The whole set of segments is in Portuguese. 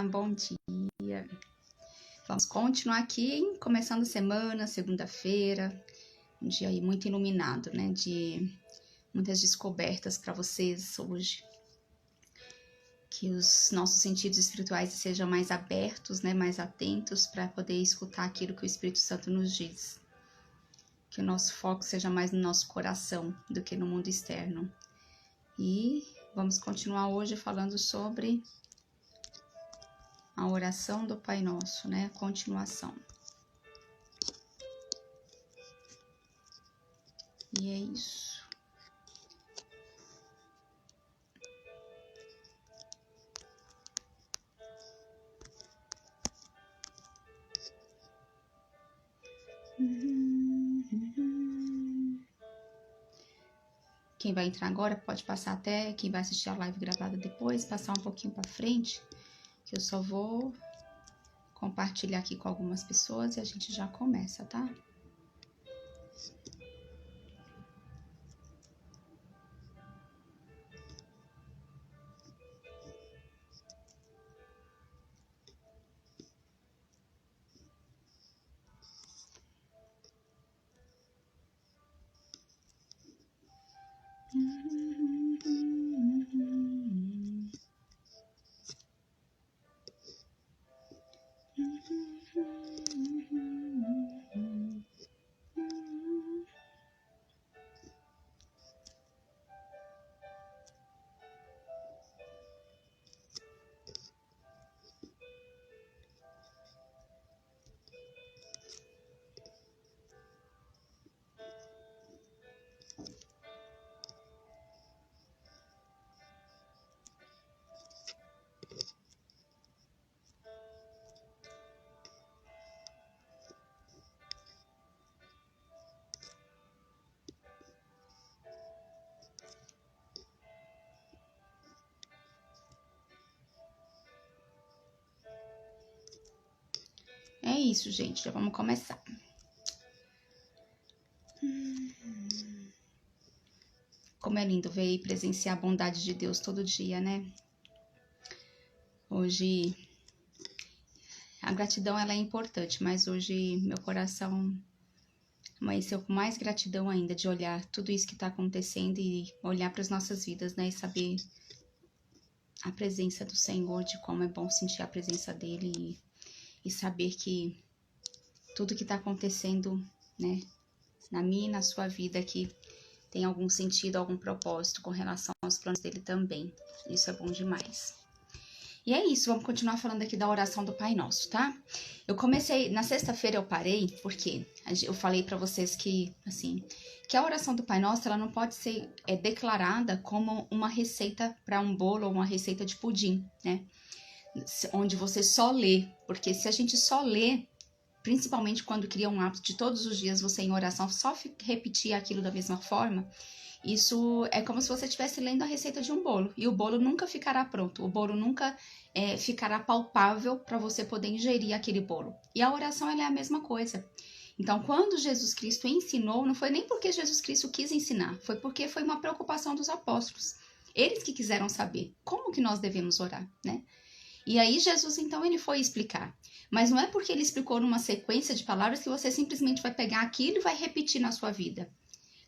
Olá, bom dia. Vamos continuar aqui, hein? Começando a semana, segunda-feira, um dia aí muito iluminado, né? De muitas descobertas para vocês hoje. Que os nossos sentidos espirituais sejam mais abertos, né? Mais atentos para poder escutar aquilo que o Espírito Santo nos diz. Que o nosso foco seja mais no nosso coração do que no mundo externo. E vamos continuar hoje falando sobre a oração do Pai Nosso, né? A continuação. E é isso. Quem vai entrar agora pode passar até, quem vai assistir a live gravada depois, passar um pouquinho para frente, que eu só vou compartilhar aqui com algumas pessoas e a gente já começa, tá? É isso, gente, já vamos começar. Como é lindo ver e presenciar a bondade de Deus todo dia, né? Hoje, a gratidão ela é importante, mas hoje meu coração amanheceu com mais gratidão ainda de olhar tudo isso que está acontecendo e olhar para as nossas vidas, né? E saber a presença do Senhor, de como é bom sentir a presença dEle e saber que tudo que está acontecendo, né? Na minha e na sua vida aqui tem algum sentido, algum propósito com relação aos planos dele também. Isso é bom demais. E é isso, vamos continuar falando aqui da oração do Pai Nosso, tá? Eu comecei, na sexta-feira eu parei, porque eu falei pra vocês que, assim, que a oração do Pai Nosso, ela não pode ser declarada como uma receita para um bolo ou uma receita de pudim, né? Onde você só lê, porque se a gente só lê, principalmente quando cria um hábito de todos os dias você em oração, só repetir aquilo da mesma forma, isso é como se você estivesse lendo a receita de um bolo. E o bolo nunca ficará pronto, o bolo nunca ficará palpável para você poder ingerir aquele bolo. E a oração ela é a mesma coisa. Então, quando Jesus Cristo ensinou, não foi nem porque Jesus Cristo quis ensinar, foi porque foi uma preocupação dos apóstolos. Eles que quiseram saber como que nós devemos orar, né? E aí Jesus, então, ele foi explicar. Mas não é porque ele explicou numa sequência de palavras que você simplesmente vai pegar aquilo e vai repetir na sua vida.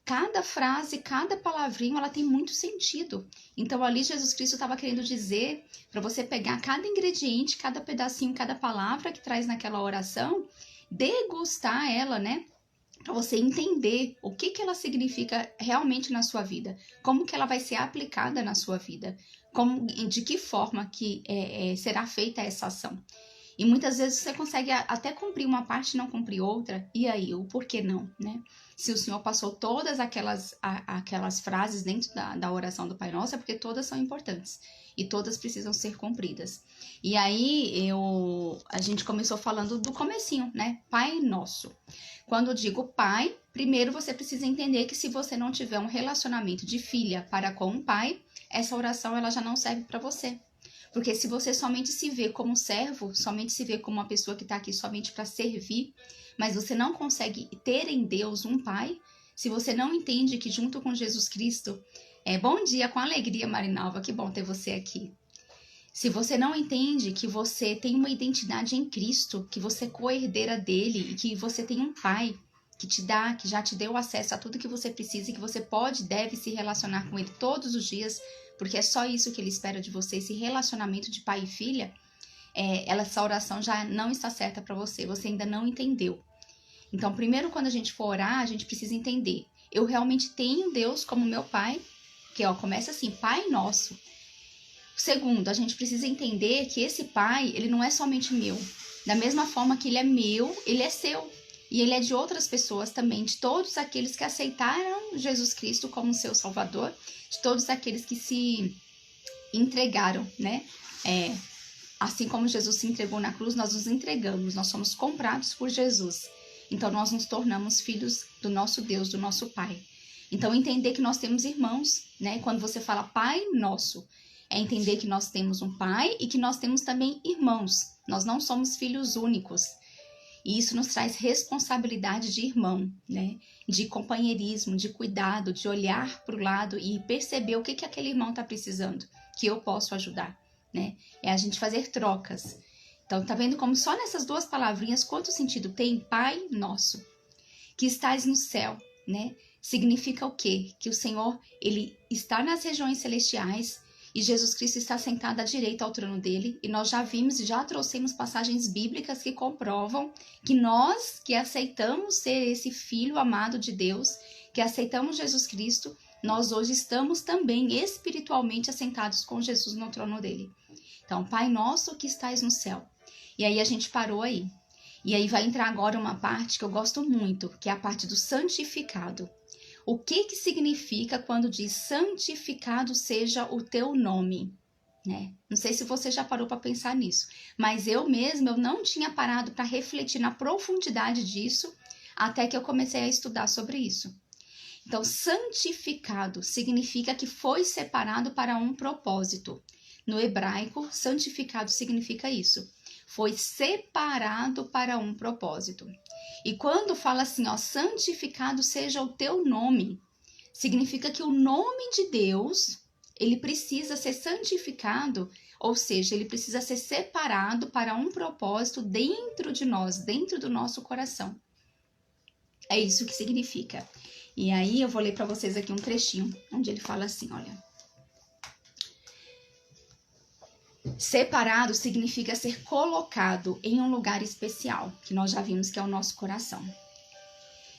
Cada frase, cada palavrinho, ela tem muito sentido. Então, ali Jesus Cristo estava querendo dizer para você pegar cada ingrediente, cada pedacinho, cada palavra que traz naquela oração, degustar ela, né? Para você entender o que ela significa realmente na sua vida, como que ela vai ser aplicada na sua vida, de que forma que será feita essa ação. E muitas vezes você consegue até cumprir uma parte e não cumprir outra, e aí, o porquê não, né? Se o Senhor passou todas aquelas frases dentro da oração do Pai Nosso, é porque todas são importantes e todas precisam ser cumpridas. E aí, a gente começou falando do comecinho, né? Pai Nosso. Quando eu digo pai, primeiro você precisa entender que se você não tiver um relacionamento de filha para com um pai, essa oração ela já não serve para você. Porque se você somente se vê como servo, somente se vê como uma pessoa que está aqui somente para servir, mas você não consegue ter em Deus um pai, se você não entende que junto com Jesus Cristo, bom dia, com alegria, Marinalva, que bom ter você aqui. Se você não entende que você tem uma identidade em Cristo, que você é co-herdeira dele e que você tem um pai que te dá, que já te deu acesso a tudo que você precisa e que você pode, deve se relacionar com ele todos os dias, porque é só isso que ele espera de você, esse relacionamento de pai e filha, essa oração já não está certa para você, você ainda não entendeu. Então, primeiro, quando a gente for orar, a gente precisa entender, eu realmente tenho Deus como meu pai, que começa assim, Pai Nosso. Segundo, a gente precisa entender que esse pai, ele não é somente meu. Da mesma forma que ele é meu, ele é seu. E ele é de outras pessoas também, de todos aqueles que aceitaram Jesus Cristo como seu Salvador, de todos aqueles que se entregaram, né? Assim como Jesus se entregou na cruz, nós nos entregamos, nós somos comprados por Jesus. Então, nós nos tornamos filhos do nosso Deus, do nosso Pai. Então, entender que nós temos irmãos, né? Quando você fala Pai Nosso, é entender que nós temos um pai e que nós temos também irmãos. Nós não somos filhos únicos. E isso nos traz responsabilidade de irmão, né? De companheirismo, de cuidado, de olhar para o lado e perceber o que aquele irmão está precisando, que eu posso ajudar, né? É a gente fazer trocas. Então, tá vendo como só nessas duas palavrinhas, quanto sentido tem? Pai Nosso, que estás no céu, né? Significa o quê? Que o Senhor, ele está nas regiões celestiais, e Jesus Cristo está sentado à direita ao trono dele. E nós já vimos e já trouxemos passagens bíblicas que comprovam que nós que aceitamos ser esse filho amado de Deus, que aceitamos Jesus Cristo, nós hoje estamos também espiritualmente assentados com Jesus no trono dele. Então, Pai Nosso que estais no céu. E aí a gente parou aí. E aí vai entrar agora uma parte que eu gosto muito, que é a parte do santificado. O que significa quando diz santificado seja o teu nome, né? Não sei se você já parou para pensar nisso, mas eu mesma eu não tinha parado para refletir na profundidade disso até que eu comecei a estudar sobre isso. Então, santificado significa que foi separado para um propósito. No hebraico, santificado significa isso. Foi separado para um propósito. E quando fala assim, santificado seja o teu nome, significa que o nome de Deus, ele precisa ser santificado, ou seja, ele precisa ser separado para um propósito dentro de nós, dentro do nosso coração. É isso que significa. E aí eu vou ler para vocês aqui um trechinho, onde ele fala assim, olha. Separado significa ser colocado em um lugar especial, que nós já vimos que é o nosso coração.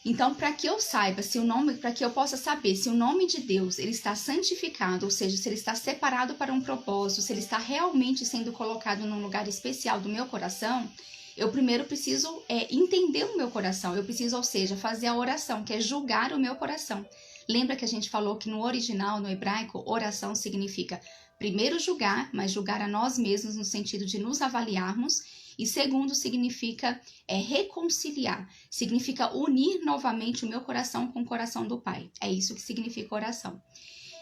Então, para que eu saiba se o nome, para que eu possa saber se o nome de Deus ele está santificado, ou seja, se ele está separado para um propósito, se ele está realmente sendo colocado num lugar especial do meu coração, eu primeiro preciso entender o meu coração. Eu preciso, ou seja, fazer a oração, que é julgar o meu coração. Lembra que a gente falou que no original, no hebraico, oração significa primeiro julgar, mas julgar a nós mesmos no sentido de nos avaliarmos. E segundo significa reconciliar, significa unir novamente o meu coração com o coração do Pai. É isso que significa oração.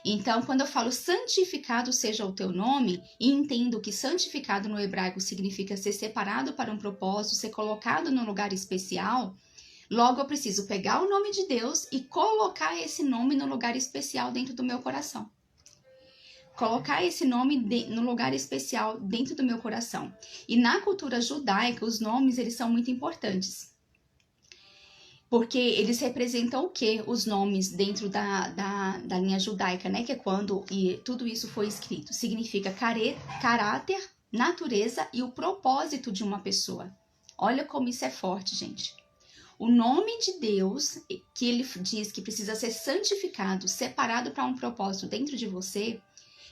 Então, quando eu falo santificado seja o teu nome, e entendo que santificado no hebraico significa ser separado para um propósito, ser colocado num lugar especial, logo eu preciso pegar o nome de Deus e colocar esse nome no lugar especial dentro do meu coração. Colocar esse nome no lugar especial dentro do meu coração. E na cultura judaica, os nomes eles são muito importantes. Porque eles representam o quê? Os nomes dentro da linha judaica, né? Que é quando tudo isso foi escrito. Significa caráter, natureza e o propósito de uma pessoa. Olha como isso é forte, gente. O nome de Deus, que ele diz que precisa ser santificado, separado para um propósito dentro de você,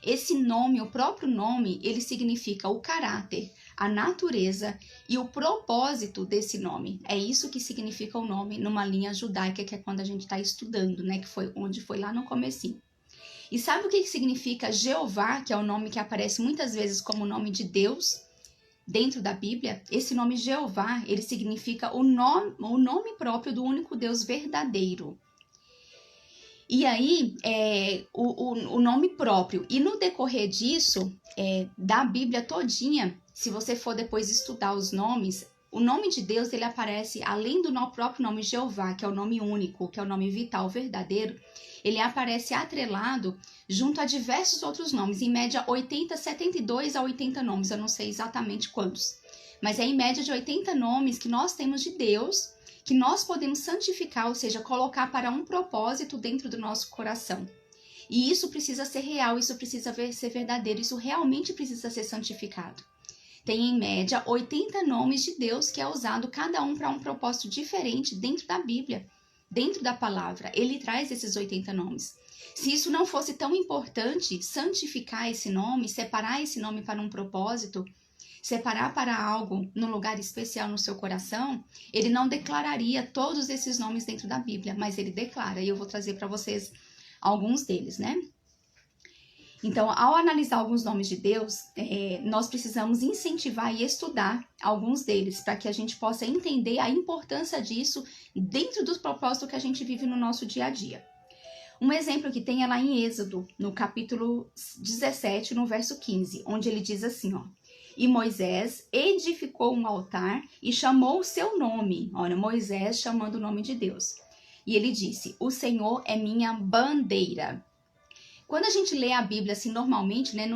esse nome, o próprio nome, ele significa o caráter, a natureza e o propósito desse nome. É isso que significa o nome numa linha judaica, que é quando a gente está estudando, né? Que foi onde foi lá no comecinho. E sabe o que significa Jeová, que é o nome que aparece muitas vezes como o nome de Deus dentro da Bíblia? Esse nome Jeová, ele significa o nome próprio do único Deus verdadeiro. E aí, o nome próprio. E no decorrer disso, da Bíblia todinha, se você for depois estudar os nomes, o nome de Deus, ele aparece, além do próprio nome Jeová, que é o nome único, que é o nome vital, verdadeiro, ele aparece atrelado junto a diversos outros nomes, em média 72 a 80 nomes, eu não sei exatamente quantos, mas é em média de 80 nomes que nós temos de Deus, que nós podemos santificar, ou seja, colocar para um propósito dentro do nosso coração. E isso precisa ser real, isso precisa ser verdadeiro, isso realmente precisa ser santificado. Tem em média 80 nomes de Deus que é usado cada um para um propósito diferente dentro da Bíblia, dentro da palavra. Ele traz esses 80 nomes. Se isso não fosse tão importante, santificar esse nome, separar esse nome para um propósito, separar para algo num lugar especial no seu coração, ele não declararia todos esses nomes dentro da Bíblia, mas ele declara, e eu vou trazer para vocês alguns deles, né? Então, ao analisar alguns nomes de Deus, nós precisamos incentivar e estudar alguns deles, para que a gente possa entender a importância disso dentro do propósito que a gente vive no nosso dia a dia. Um exemplo que tem é lá em Êxodo, no capítulo 17, no verso 15, onde ele diz assim, ó: E Moisés edificou um altar e chamou o seu nome. Olha, Moisés chamando o nome de Deus. E ele disse, o Senhor é minha bandeira. Quando a gente lê a Bíblia assim normalmente, né,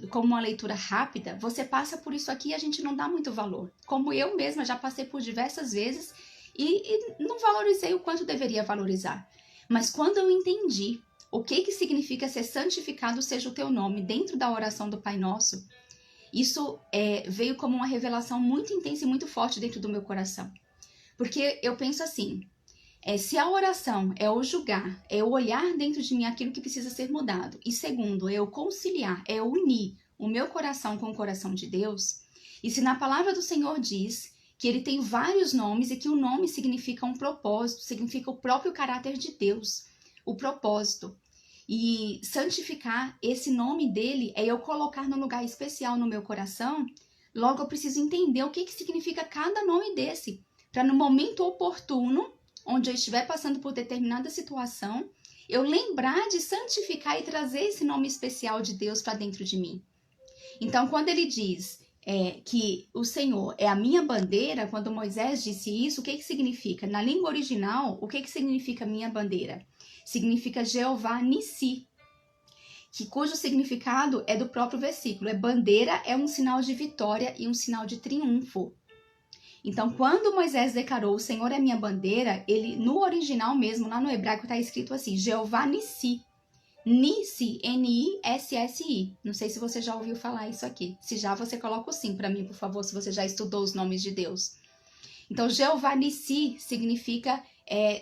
como uma leitura rápida, você passa por isso aqui e a gente não dá muito valor. Como eu mesma já passei por diversas vezes e não valorizei o quanto deveria valorizar. Mas quando eu entendi o que significa ser santificado seja o teu nome dentro da oração do Pai Nosso, isso veio como uma revelação muito intensa e muito forte dentro do meu coração. Porque eu penso assim, se a oração é o julgar, é o olhar dentro de mim aquilo que precisa ser mudado, e segundo, é o conciliar, é unir o meu coração com o coração de Deus, e se na palavra do Senhor diz que ele tem vários nomes e que o nome significa um propósito, significa o próprio caráter de Deus, o propósito, e santificar esse nome dele é eu colocar num lugar especial no meu coração, logo eu preciso entender o que significa cada nome desse, para no momento oportuno, onde eu estiver passando por determinada situação, eu lembrar de santificar e trazer esse nome especial de Deus para dentro de mim. Então, quando ele diz que o Senhor é a minha bandeira, quando Moisés disse isso, o que significa? Na língua original, o que significa minha bandeira? Significa Jeová Nissi, cujo significado é do próprio versículo. Bandeira é um sinal de vitória e um sinal de triunfo. Então, quando Moisés declarou, o Senhor é minha bandeira, ele, no original mesmo, lá no hebraico, está escrito assim, Jeová Nissi. Nissi, N-I-S-S-I. Não sei se você já ouviu falar isso aqui. Se já, você coloca o sim para mim, por favor, se você já estudou os nomes de Deus. Então, Jeová Nissi significa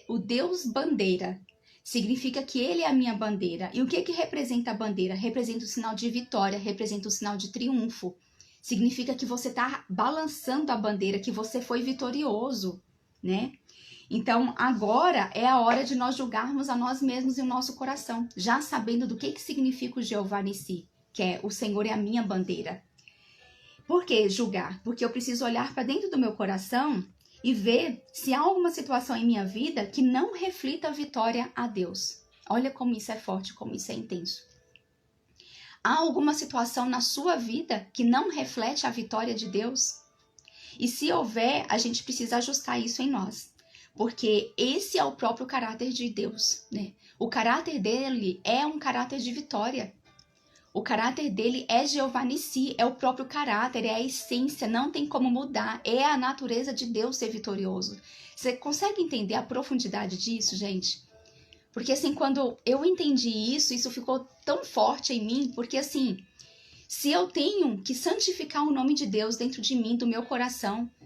o Deus bandeira. Significa que ele é a minha bandeira. E o que representa a bandeira? Representa o sinal de vitória, representa o sinal de triunfo. Significa que você está balançando a bandeira, que você foi vitorioso, né? Então, agora é a hora de nós julgarmos a nós mesmos e o nosso coração, já sabendo do que significa o Jeová Nissi, que é o Senhor é a minha bandeira. Por que julgar? Porque eu preciso olhar para dentro do meu coração e ver se há alguma situação em minha vida que não reflita a vitória a Deus. Olha como isso é forte, como isso é intenso. Há alguma situação na sua vida que não reflete a vitória de Deus? E se houver, a gente precisa ajustar isso em nós. Porque esse é o próprio caráter de Deus, né? O caráter dele é um caráter de vitória. O caráter dele é Jeová Nissi, é o próprio caráter, é a essência, não tem como mudar. É a natureza de Deus ser vitorioso. Você consegue entender a profundidade disso, gente? Porque assim, quando eu entendi isso ficou tão forte em mim, porque assim, se eu tenho que santificar o nome de Deus dentro de mim, do meu coração,